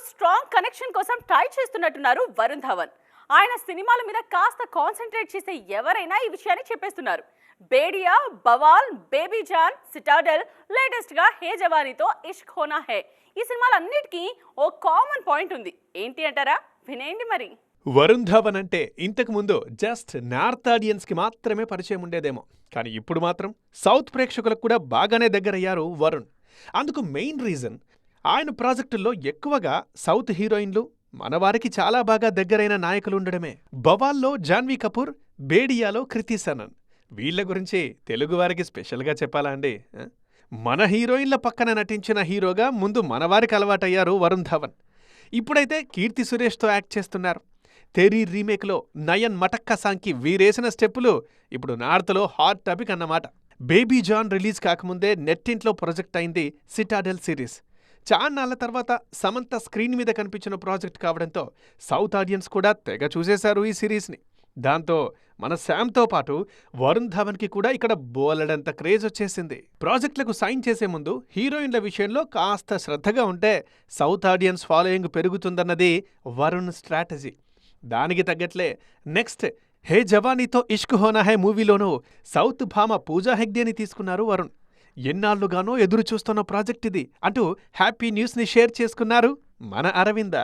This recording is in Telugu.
స్ట్రాంగ్ కనెక్షన్ కోసం ట్రై చేస్తున్నట్టున్నారు వరుణ్ ధవన్. ఆయన సినిమాల మీద కాస్త కాన్సంట్రేట్ చేసే ఎవరైనా ఈ విషయాన్ని చెప్పేస్తున్నారు. Bhediya, Bawaal, baby John, Citadel, latest గా హే జవానీతో ఇష్క్ హోనా హై. ఈ సినిమాలన్నిటికీ ఓ కామన్ పాయింట్ ఉంది. ఏంటి అంటారా? వినేయండి మరి. వరుణ్ ధవన్ అంటే ఇంతకు ముందు జస్ట్ నార్త్ ఆడియన్స్ కి మాత్రమే పరిచయం ఉండేదేమో, కానీ ఇప్పుడు మాత్రం సౌత్ ప్రేక్షకులకు కూడా బాగానే దగ్గరయ్యారు వరుణ్. అందుకు మెయిన్ రీజన్ ఆయన ప్రాజెక్టుల్లో ఎక్కువగా సౌత్ హీరోయిన్లు, మనవారికి చాలా బాగా దగ్గరైన నాయకులు ఉండడమే. బవాల్లో జాన్వీ కపూర్, బేడియాలో కృతి సనన్. వీళ్ల గురించి తెలుగువారికి స్పెషల్గా చెప్పాలా అండి? మన హీరోయిన్ల పక్కన నటించిన హీరోగా ముందు మనవారికి అలవాటయ్యారు వరుణ్ ధవన్. ఇప్పుడైతే కీర్తి సురేష్తో యాక్ట్ చేస్తున్నారు. తెరీ రీమేక్లో నయన్ మటక్కసాంకి వీరేసిన స్టెప్పులు ఇప్పుడు నార్త్లో హాట్ టాపిక్ అన్నమాట. బేబీ జాన్ రిలీజ్ కాకముందే నెట్టింట్లో ప్రొజెక్ట్ అయింది సిటాడెల్ సిరీస్. చాన్నాళ్ల తర్వాత సమంత స్క్రీన్ మీద కనిపించిన ప్రాజెక్ట్ కావడంతో సౌత్ ఆడియన్స్ కూడా తెగ చూసేశారు ఈ సిరీస్ని. దాంతో మన శామ్తో పాటు వరుణ్ ధవన్కి కూడా ఇక్కడ బోలెడంత క్రేజ్ వచ్చేసింది. ప్రాజెక్టులకు సైన్ చేసే ముందు హీరోయిన్ల విషయంలో కాస్త శ్రద్ధగా ఉంటే సౌత్ ఆడియన్స్ ఫాలోయింగ్ పెరుగుతుందన్నది వరుణ్ స్ట్రాటజీ. దానికి తగ్గట్లే నెక్స్ట్ హే జవానీతో ఇష్క్ హోనా హై మూవీలోనూ సౌత్ భామ పూజా హెగ్డేని తీసుకున్నారు వరుణ్. ఎన్నాళ్లుగానో ఎదురు చూస్తున్న ప్రాజెక్ట్ ఇది అంటూ హ్యాపీ న్యూస్ని షేర్ చేసుకున్నారు మన అరవింద.